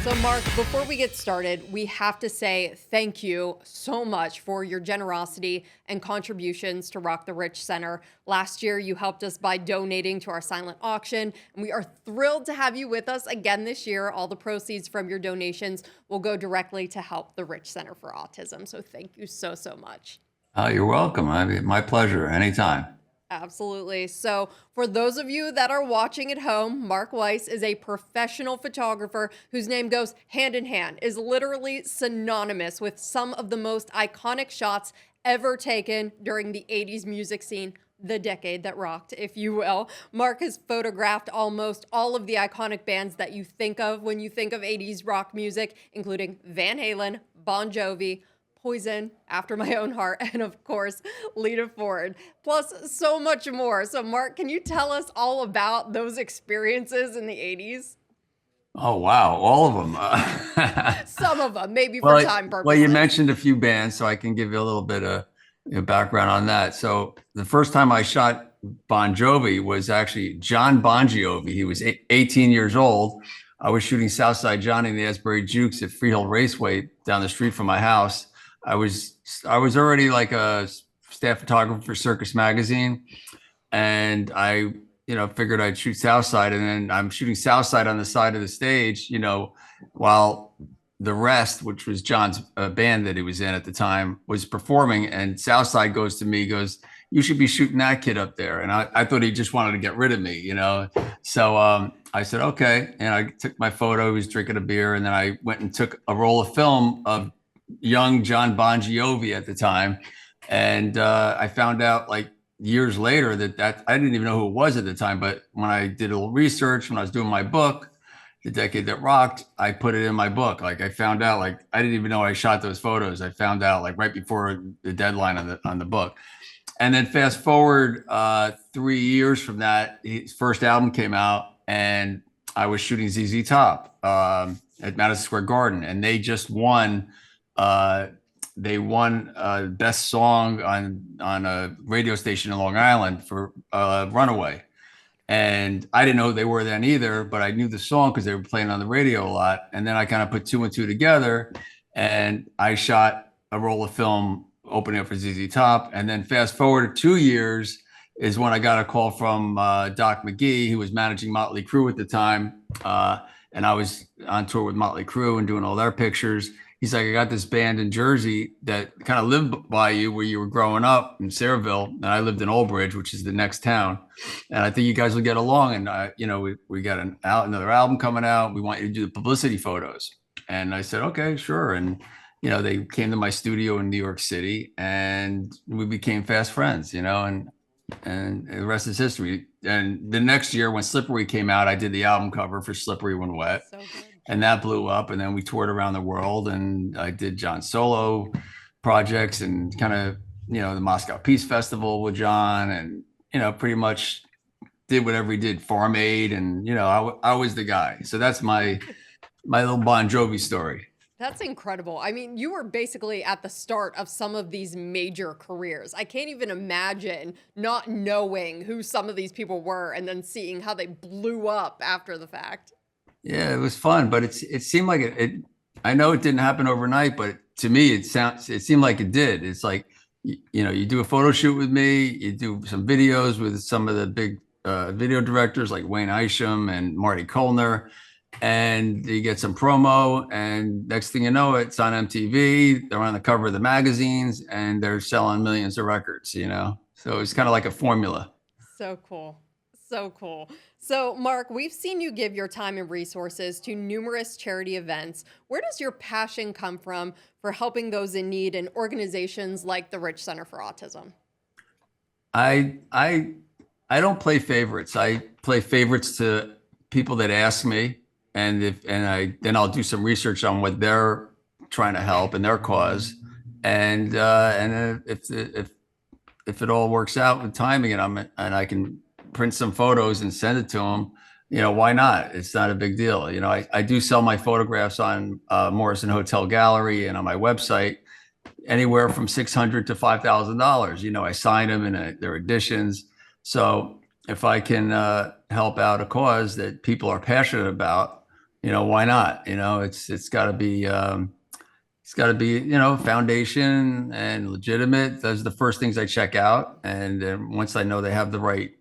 So, Mark, before we get started, we have to say thank you so much for your generosity and contributions to Rock the Rich Center. Last year, you helped us by donating to our silent auction, and we are thrilled to have you with us again this year. All the proceeds from your donations will go directly to help the Rich Center for Autism. So, thank you so, so much. You're welcome. I mean, my pleasure. Anytime. Absolutely. So, for those of you that are watching at home, Mark Weiss is a professional photographer whose name goes hand in hand, is literally synonymous with some of the most iconic shots ever taken during the 80s music scene, the decade that rocked, if you will. Mark has photographed almost all of the iconic bands that you think of when you think of 80s rock music, including Van Halen, Bon Jovi, Poison, After My Own Heart, and of course, Lita Ford, plus so much more. So, Mark, can you tell us all about those experiences in the 80s? Oh, wow. All of them. Some of them, maybe for time Well, you purposes. mentioned a few bands, so I can give you a little bit of background on that. So the first time I shot Bon Jovi was actually John Bon Jovi. He was 18 years old. I was shooting Southside Johnny and the Asbury Jukes at Freehold Raceway down the street from my house. I was already like a staff photographer for Circus magazine, and I figured I'd shoot Southside, and then I'm shooting Southside on the side of the stage, while the rest, which was John's band that he was in at the time, was performing, and Southside goes to me, goes, "You should be shooting that kid up there." And I thought he just wanted to get rid of me. So I said, okay. And I took my photo. He was drinking a beer. And then I went and took a roll of film of young John Bon Jovi at the time. And I found out like years later that I didn't even know who it was at the time. But when I did a little research, when I was doing my book, The Decade That Rocked, I put it in my book. Like I found out, like I didn't even know I shot those photos. I found out like right before the deadline on the book. And then fast forward 3 years from that, his first album came out, and I was shooting ZZ Top at Madison Square Garden, and they just won. They won best song on a radio station in Long Island for Runaway. And I didn't know who they were then either, but I knew the song because they were playing on the radio a lot. And then I kind of put two and two together, and I shot a roll of film opening up for ZZ Top. And then fast forward 2 years is when I got a call from Doc McGee, who was managing Motley Crue at the time. And I was on tour with Motley Crue and doing all their pictures. He's like, "I got this band in Jersey that kind of lived by you where you were growing up in Sayreville. And I lived in Old Bridge, which is the next town. And I think you guys will get along. And, we got another album coming out. We want you to do the publicity photos." And I said, okay, sure. And they came to my studio in New York City, and we became fast friends, and the rest is history. And the next year when Slippery came out, I did the album cover for Slippery When Wet, So good. and that blew up. And then we toured around the world, and I did John's solo projects and kind of, the Moscow Peace Festival with John, and, pretty much did whatever he did, Farm Aid. And, I was the guy. So that's my little Bon Jovi story. That's incredible. I mean, you were basically at the start of some of these major careers. I can't even imagine not knowing who some of these people were and then seeing how they blew up after the fact. Yeah, it was fun, but it seemed like I know it didn't happen overnight, but to me, it seemed like it did. It's like, you do a photo shoot with me, you do some videos with some of the big video directors like Wayne Isham and Marty Kollner, and you get some promo, and next thing you know, it's on MTV. They're on the cover of the magazines, and they're selling millions of records. So it's kind of like a formula. So cool. So cool. So, Mark, we've seen you give your time and resources to numerous charity events. Where does your passion come from for helping those in need and organizations like the Rich Center for Autism? I don't play favorites. I play favorites to people that ask me, and then I'll do some research on what they're trying to help and their cause, and if it all works out with timing, and I can print some photos and send it to them, why not? It's not a big deal. I do sell my photographs on Morrison Hotel Gallery and on my website, anywhere from $600 to $5,000. I sign them in their editions. So if I can help out a cause that people are passionate about, why not? It's got to be foundation and legitimate. Those are the first things I check out. And then once I know they have the right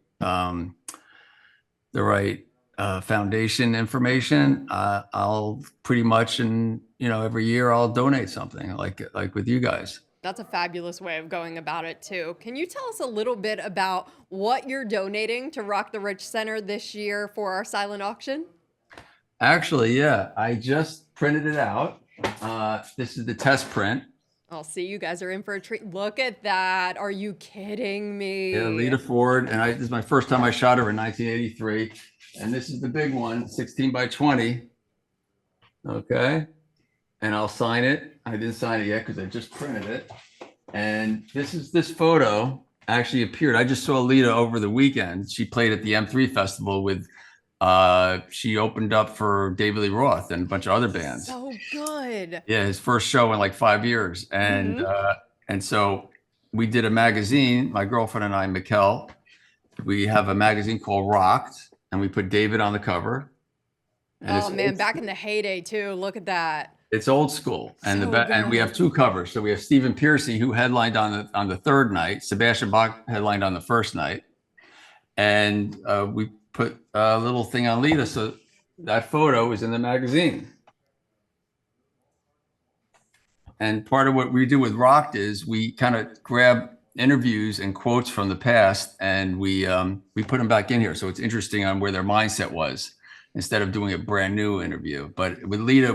foundation information, I'll pretty much, and every year I'll donate something like with you guys. That's a fabulous way of going about it, too. Can you tell us a little bit about what you're donating to Rock the Rich Center this year for our silent auction? Actually, yeah, I just printed it out. This is the test print. I'll see you guys are in for a treat. Look at that. Are you kidding Yeah, me? Lita Ford, and this is my first time I shot her in 1983, and this is the big one, 16 by 20. Okay, and I'll sign it. I didn't sign it yet because I just printed it. And this photo actually appeared. I just saw Lita over the weekend. She played at the M3 festival with. She opened up for David Lee Roth and a bunch of other bands. So good. Yeah, his first show in like 5 years, and so we did a magazine. My girlfriend and I, Mikkel, we have a magazine called Rocked, and we put David on the cover. And Oh man, back in the heyday too. Look at that. it's old school, and So and we have good. two covers. So we have Stephen Pearcy, who headlined on the third night. Sebastian Bach headlined on the first night, and we put a little thing on Lita, so that photo is in the magazine. And part of what we do with Rocked is we kind of grab interviews and quotes from the past, and we put them back in here. So it's interesting on where their mindset was instead of doing a brand new interview. But with Lita,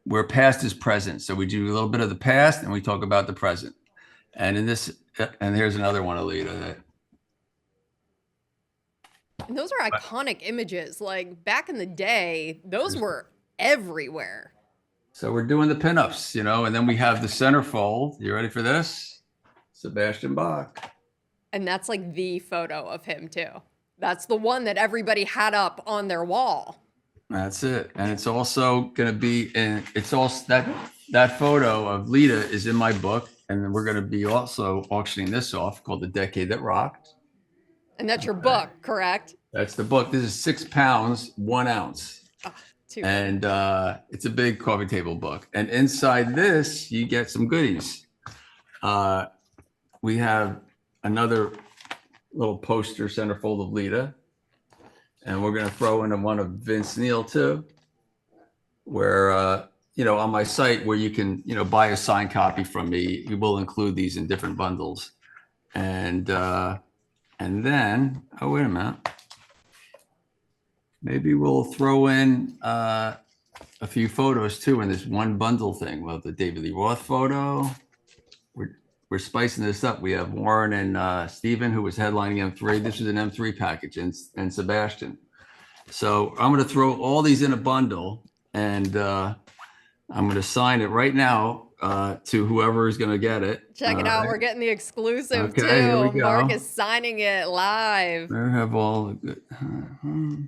where past is present. So we do a little bit of the past and we talk about the present. And and here's another one of Lita that. And those are iconic images. Like back in the day, those were everywhere. So we're doing the pinups, and then we have the centerfold. You ready for this? Sebastian Bach. And that's like the photo of him too. That's the one that everybody had up on their wall. That's it. And it's also going to be it's also that photo of Lita is in my book. And then we're going to be also auctioning this off called The Decade That Rocked. And that's your book, correct? That's the book. This is 6 pounds, 1 ounce. And it's a big coffee table book. And inside this, you get some goodies. We have another little poster centerfold of Lita. And we're going to throw in one of Vince Neil too, where, on my site where you can, buy a signed copy from me, we will include these in different bundles. And then, oh, wait a minute. Maybe we'll throw in a few photos too in this one bundle thing. We'll have the David Lee Roth photo. We're spicing this up. We have Warren and Steven, who was headlining M3. This is an M3 package, and Sebastian. So I'm going to throw all these in a bundle, and I'm going to sign it right now to whoever is going to get it. Check it out. We're getting the exclusive Okay, too. here we go. Mark is signing it live. I have all the good.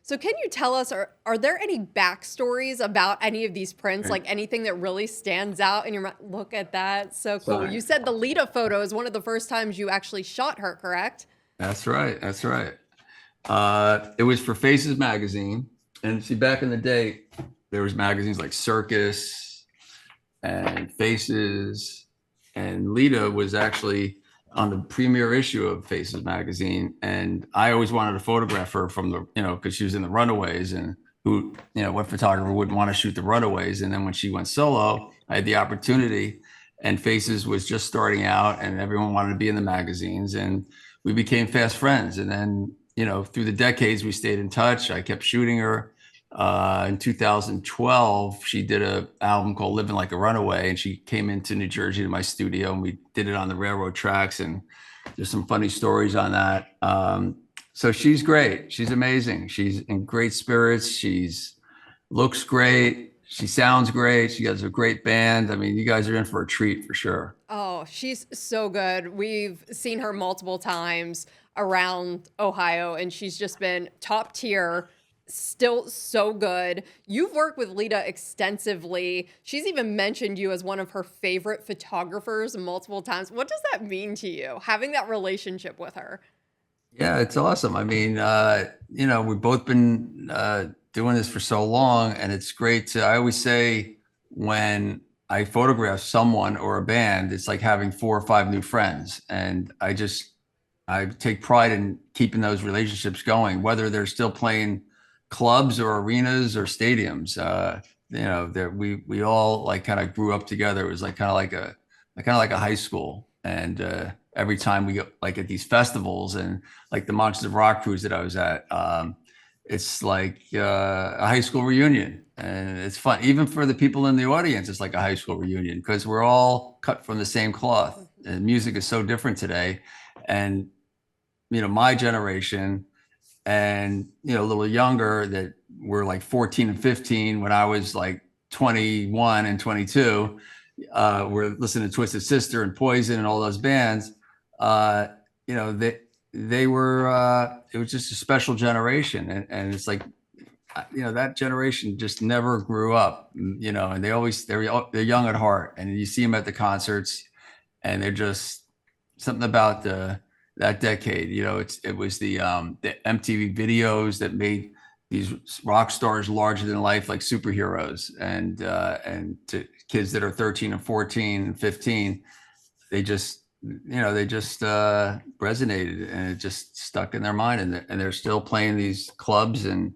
So can you tell us, are there any backstories about any of these prints, like anything that really stands out in your mind? Look at that. So cool. Sorry. You said the Lita photo is one of the first times you actually shot her, correct? That's right. That's right. It was for Faces magazine. And see, back in the day, there was magazines like Circus and Faces. And Lita was actually on the premiere issue of Faces magazine. And I always wanted to photograph her from because she was in the Runaways, and what photographer wouldn't want to shoot the Runaways? And then when she went solo, I had the opportunity, and Faces was just starting out and everyone wanted to be in the magazines, and we became fast friends. And then, through the decades, we stayed in touch. I kept shooting her. In 2012, she did an album called Living Like a Runaway, and she came into New Jersey to my studio, and we did it on the railroad tracks, and there's some funny stories on that. So she's great. She's amazing. She's in great spirits. She's looks great. She sounds great. She has a great band. I mean, you guys are in for a treat for sure. Oh, she's so good. We've seen her multiple times around Ohio, and she's just been top tier. Still so good. You've worked with Lita extensively. She's even mentioned you as one of her favorite photographers multiple times. What does that mean to you, having that relationship with her? Yeah, it's awesome. I mean, we've both been doing this for so long, and it's great to, I always say when I photograph someone or a band, it's like having 4 or 5 new friends. And I take pride in keeping those relationships going, whether they're still playing clubs or arenas or stadiums. We all like kind of grew up together. It was like kind of like a high school. And every time we go like at these festivals and like the Monsters of Rock cruise that I was at, it's like a high school reunion, and it's fun. Even for the people in the audience, it's like a high school reunion because we're all cut from the same cloth. And music is so different today. And my generation and a little younger that were like 14 and 15 when I was like 21 and 22, were listening to Twisted Sister and Poison and all those bands. uh they were it was just a special generation, and it's like that generation just never grew up, and they're young at heart, and you see them at the concerts, and they're just something about that decade. It was the MTV videos that made these rock stars larger than life, like superheroes, and to kids that are 13 and 14 and 15, they just resonated, and it just stuck in their mind, and they're still playing these clubs and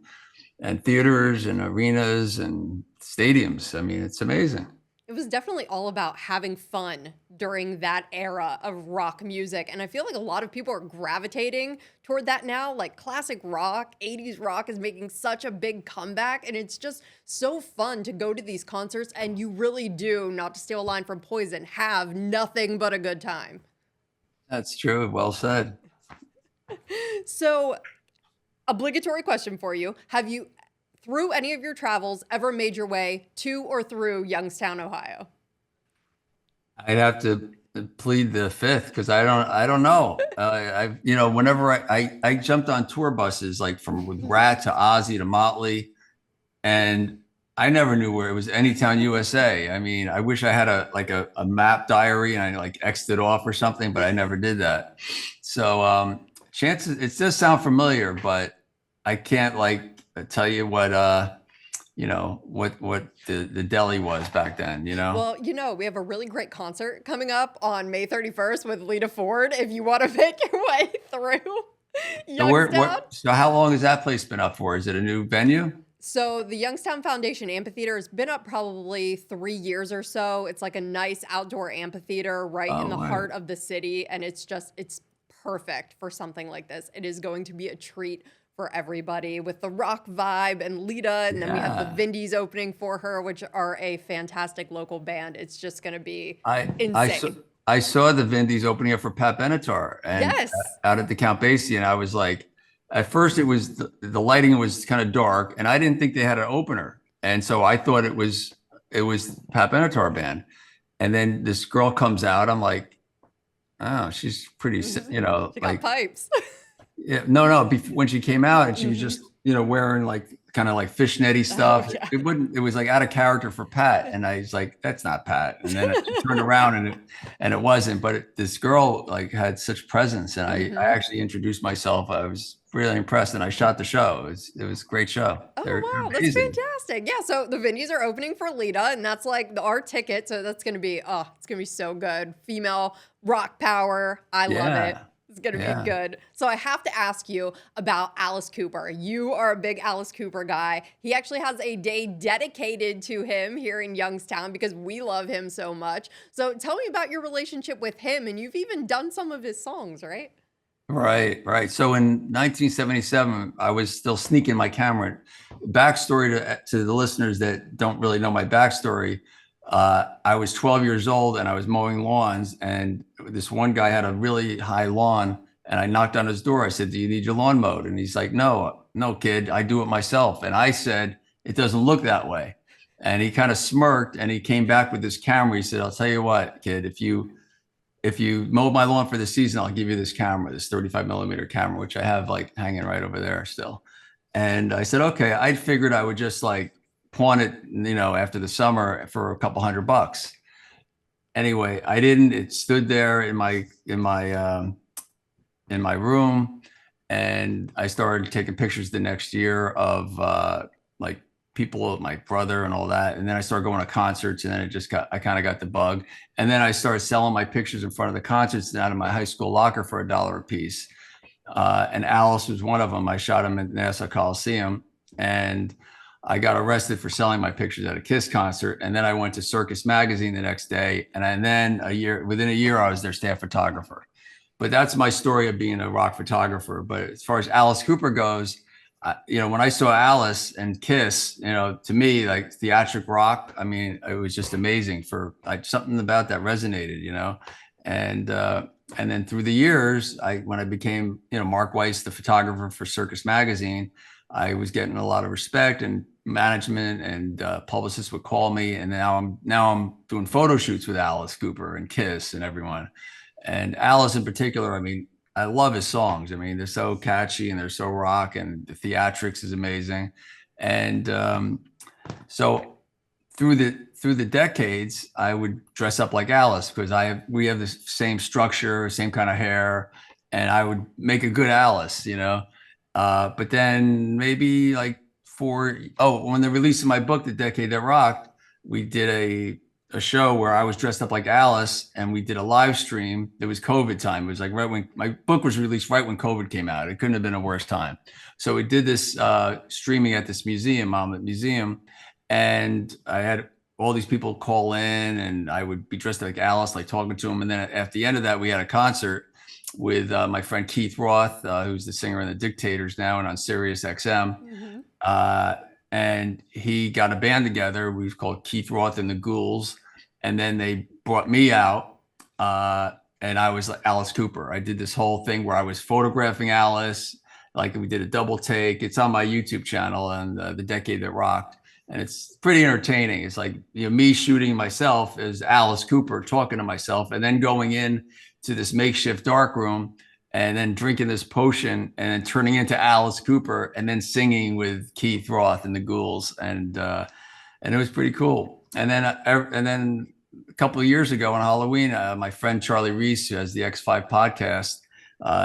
theaters and arenas and stadiums. I mean, it's amazing. It was definitely all about having fun during that era of rock music. And I feel like a lot of people are gravitating toward that now. Like classic rock, 80s rock is making such a big comeback. And it's just so fun to go to these concerts. And you really do, not to steal a line from Poison, have nothing but a good time. That's true. Well said. So, obligatory question for you. Have you, through any of your travels, ever made your way to or through Youngstown, Ohio? I'd have to plead the fifth because I don't know. Whenever I jumped on tour buses, like from with Rat to Ozzy to Motley, and I never knew where it was. Anytown, USA. I mean, I wish I had a map diary and I like X'd it off or something, but I never did that. So chances, it does sound familiar, but I can't like tell you what the deli was back then. Well, we have a really great concert coming up on May 31st with Lita Ford if you want to make your way through So where, Youngstown. so how long has that place been up for? Is it a new venue? So the Youngstown Foundation Amphitheater has been up probably 3 years or so. It's like a nice outdoor amphitheater right in Oh, the wow. heart of the city. And it's perfect for something like this. It is going to be a treat for everybody with the rock vibe and Lita. And then we have the Yeah. Vindies opening for her, which are a fantastic local band. It's just going to be I saw insane. I saw the Vindies opening up for Pat Benatar and Yes. out at the Count Basie, and I was like, at first it was the lighting was kind of dark, and I didn't think they had an opener, and so I thought it was Pat Benatar band, and then this girl comes out. I'm like, oh, she's pretty, She got like. pipes. Yeah, no, no. When she came out and she was Mhm. just, wearing like kind of like fishnetty Oh, stuff. yeah. It wouldn't. It was like out of character for Pat, and I was like, "That's not Pat." And then she turned around and it wasn't. But this girl like had such presence, and I hmm actually introduced myself. I was really impressed, and I shot the show. It was a great show. They're Oh wow, that's amazing. fantastic. Yeah, so the venues are opening for Lita, and that's like our ticket. So that's gonna be it's gonna be so good. Female rock power. I love it. Yeah, It's gonna be yeah. good. So I have to ask you about Alice Cooper. You are a big Alice Cooper guy. He actually has a day dedicated to him here in Youngstown because we love him so much. So tell me about your relationship with him, and you've even done some of his songs, right? Right, right. So in 1977, I was still sneaking my camera. Backstory to the listeners that don't really know my backstory. I was 12 years old and I was mowing lawns, and this one guy had a really high lawn, and I knocked on his door. I said, "Do you need your lawn mowed?" And he's like, "No, no, kid, I do it myself." And I said, "It doesn't look that way." And he kind of smirked, and he came back with this camera. He said, "I'll tell you what, kid, if you mow my lawn for the season, I'll give you this camera, this 35 millimeter camera, which I have like hanging right over there still." And I said, okay. I figured I would just like pawn it, after the summer for a couple $100. Anyway, I didn't. It stood there in my room, And I started taking pictures the next year of like people, my brother and all that. And then I started going to concerts, and then I kind of got the bug. And then I started selling my pictures in front of the concerts and out of my high school locker for $1 a piece. And Alice was one of them. I shot him at Nassau Coliseum, and I got arrested for selling my pictures at a Kiss concert. And then I went to Circus magazine the next day. And then within a year, I was their staff photographer. But that's my story of being a rock photographer. But as far as Alice Cooper goes, when I saw Alice and Kiss, to me, like theatric rock, I mean, it was just amazing. For like something about that resonated, and then through the years, when I became, Mark Weiss, the photographer for Circus magazine, I was getting a lot of respect, and management and publicists would call me. And now I'm doing photo shoots with Alice Cooper and Kiss and everyone. And Alice in particular, I mean, I love his songs. I mean, they're so catchy and they're so rock, and the theatrics is amazing. And so through the decades, I would dress up like Alice because we have the same structure, same kind of hair, and I would make a good Alice. But then maybe like when the release of my book, The Decade That Rocked, we did a show where I was dressed up like Alice, and we did a live stream. It was COVID time. It was like right when my book was released, right when COVID came out. It couldn't have been a worse time. So we did this streaming at this museum, Monmouth Museum, and I had all these people call in, and I would be dressed like Alice, like talking to them. And then at the end of that, we had a concert with my friend Keith Roth, who's the singer in the Dictators now and on Sirius XM. Mm-hmm. And he got a band together. We called Keith Roth and the Ghouls. And then they brought me out, and I was like Alice Cooper. I did this whole thing where I was photographing Alice, like we did a double take. It's on my YouTube channel, and The Decade That Rocked. And it's pretty entertaining. It's like me shooting myself as Alice Cooper, talking to myself, and then going in to this makeshift dark room, and then drinking this potion, and then turning into Alice Cooper, and then singing with Keith Roth and the Ghouls, and it was pretty cool. And then a couple of years ago on Halloween, my friend Charlie Reese, who has the X5 podcast,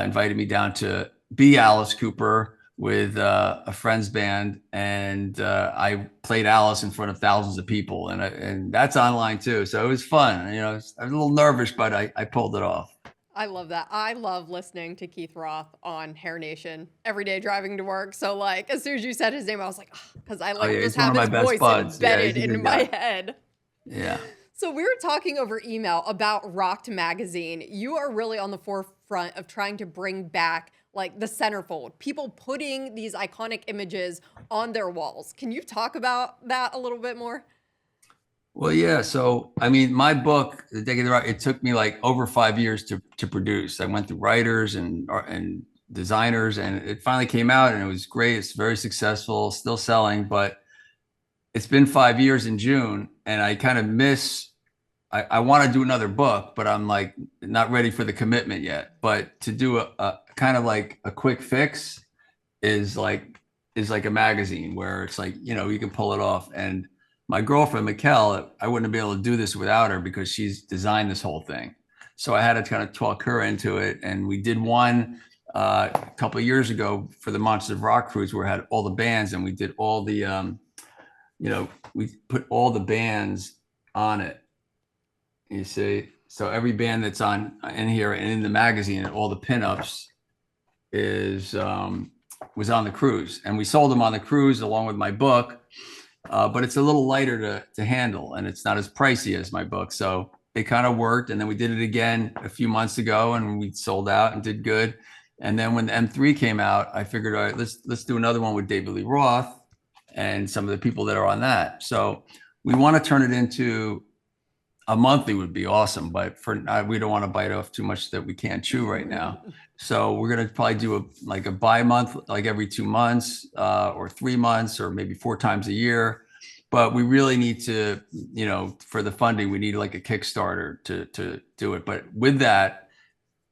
invited me down to be Alice Cooper with a friend's band, and I played Alice in front of thousands of people, and that's online too. So it was fun. I was a little nervous, but I pulled it off. I love that. I love listening to Keith Roth on Hair Nation every day driving to work. So like as soon as you said his name, I was like, because I just have his voice embedded in my head. Yeah. So we were talking over email about Rocked Magazine. You are really on the forefront of trying to bring back like the centerfold, people putting these iconic images on their walls. Can you talk about that a little bit more? Well, yeah. So, I mean, my book, The Decade of the Rock, it took me like over 5 years to produce. I went through writers and designers, and it finally came out, and it was great. It's very successful, still selling, but it's been 5 years in June, and I kind of I want to do another book, but I'm like not ready for the commitment yet. But to do a kind of like a quick fix is like a magazine where it's like, you can pull it off. And my girlfriend, Mikkel, I wouldn't be able to do this without her because she's designed this whole thing. So I had to kind of talk her into it. And we did one a couple of years ago for the Monsters of Rock cruise where we had all the bands, and we did all the, we put all the bands on it. You see, so every band that's in here and in the magazine, and all the pinups was on the cruise, and we sold them on the cruise along with my book. But it's a little lighter to handle, and it's not as pricey as my book. So it kind of worked. And then we did it again a few months ago, and we sold out and did good. And then when the M3 came out, I figured, all right, let's do another one with David Lee Roth and some of the people that are on that. So we want to turn it into a monthly would be awesome, but we don't want to bite off too much that we can't chew right now. So we're going to probably do a bi-month, like every 2 months, or 3 months, or maybe 4 times a year. But we really need to, for the funding, we need like a Kickstarter to do it. But with that,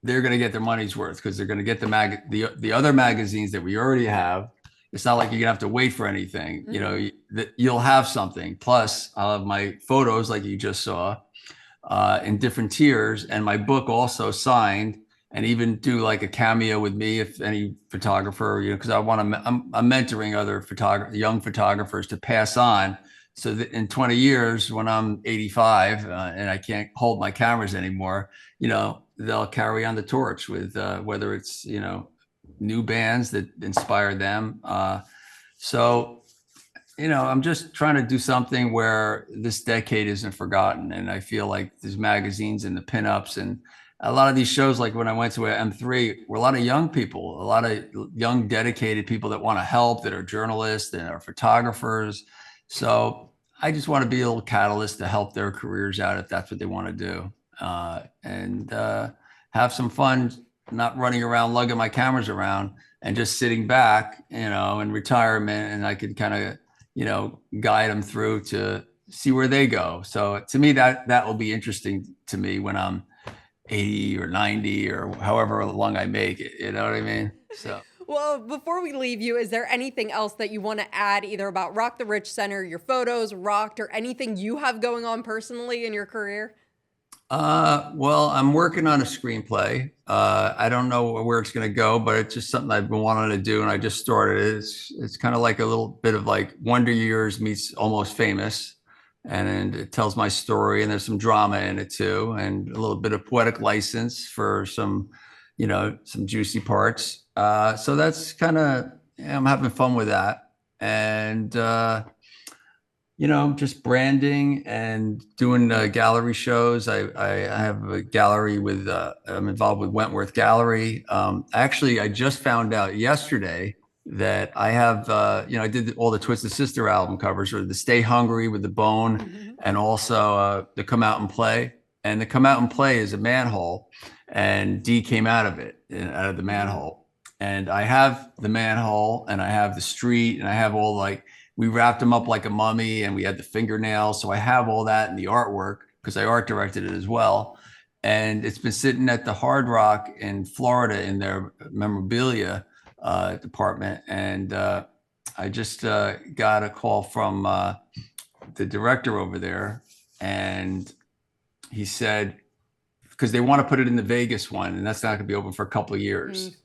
they're going to get their money's worth because they're going to get the other magazines that we already have. It's not like you're gonna have to wait for anything. Mm-hmm. You'll have something. Plus, I'll have my photos like you just saw in different tiers, and my book also signed and even do like a cameo with me if any photographer, because I'm mentoring other young photographers to pass on, so that in 20 years when I'm 85 and I can't hold my cameras anymore, they'll carry on the torch with whether it's new bands that inspire them. So I'm just trying to do something where this decade isn't forgotten. And I feel like these magazines and the pinups and a lot of these shows, like when I went to M3, were a lot of young people, a lot of young, dedicated people that want to help, that are journalists and are photographers. So I just want to be a little catalyst to help their careers out if that's what they want to do. And have some fun, not running around lugging my cameras around and just sitting back, in retirement, and I could kind of guide them through to see where they go. So to me, that will be interesting to me when I'm 80 or 90 or however long I make it. You know what I mean? So. Well, before we leave you, is there anything else that you want to add either about Rock the Rich Center, your photos, Rocked, or anything you have going on personally in your career? Well, I'm working on a screenplay. I don't know where it's going to go, but it's just something I've been wanting to do, and I just started it. It's kind of like a little bit of like Wonder Years meets Almost Famous, and it tells my story, and there's some drama in it too, and a little bit of poetic license for some juicy parts. So that's kind of, I'm having fun with that, and just branding and doing gallery shows. I have a gallery with, I'm involved with Wentworth Gallery. Actually, I just found out yesterday that I have, I did all the Twisted Sister album covers, or the Stay Hungry with the Bone, and also the Come Out and Play. And the Come Out and Play is a manhole, and Dee came out of it, out of the manhole. And I have the manhole, and I have the street, and I have all we wrapped him up like a mummy, and we had the fingernails. So I have all that in the artwork because I art directed it as well. And it's been sitting at the Hard Rock in Florida in their memorabilia department. And I just got a call from the director over there, and he said, because they want to put it in the Vegas one, and that's not going to be open for a couple of years.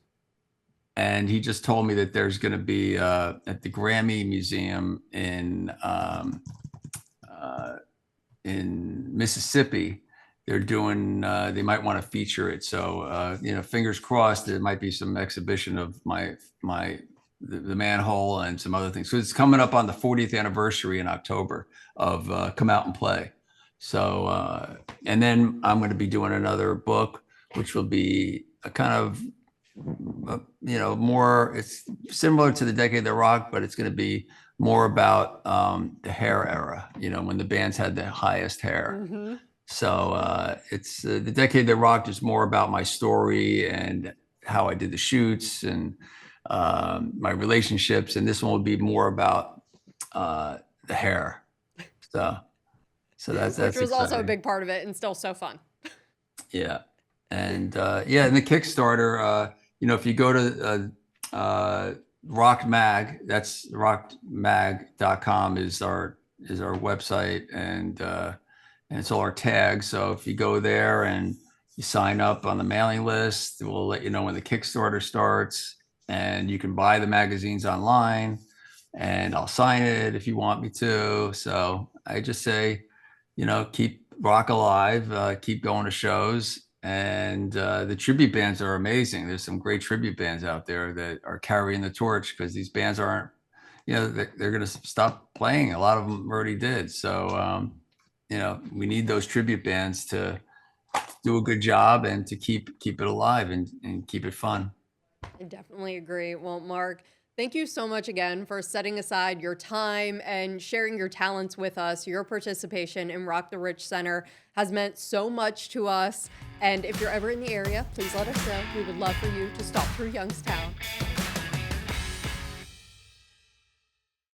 And he just told me that there's going to be at the Grammy Museum in Mississippi. They're doing. They might want to feature it. So fingers crossed. There might be some exhibition of the manhole and some other things. So it's coming up on the 40th anniversary in October of Come Out and Play. So and then I'm going to be doing another book, which will be a kind of more, it's similar to the Decade That Rocked, but it's going to be more about the hair era, when the bands had the highest hair. So it's the Decade That Rocked is more about my story and how I did the shoots and my relationships, and this one will be more about the hair. So that's which was exciting. Also a big part of it, and still so fun. Yeah. And and the Kickstarter, if you go to Rocked Mag, that's rockedmag.com is our website, and it's all our tags. So if you go there and you sign up on the mailing list, we'll let you know when the Kickstarter starts, and you can buy the magazines online, and I'll sign it if you want me to. So I just say, keep rock alive, keep going to shows. And the tribute bands are amazing. There's some great tribute bands out there that are carrying the torch, because these bands aren't, they're going to stop playing. A lot of them already did. So, we need those tribute bands to do a good job and to keep it alive and keep it fun. I definitely agree. Well, Mark, thank you so much again for setting aside your time and sharing your talents with us. Your participation in Rock the Rich Center has meant so much to us. And if you're ever in the area, please let us know. We would love for you to stop through Youngstown.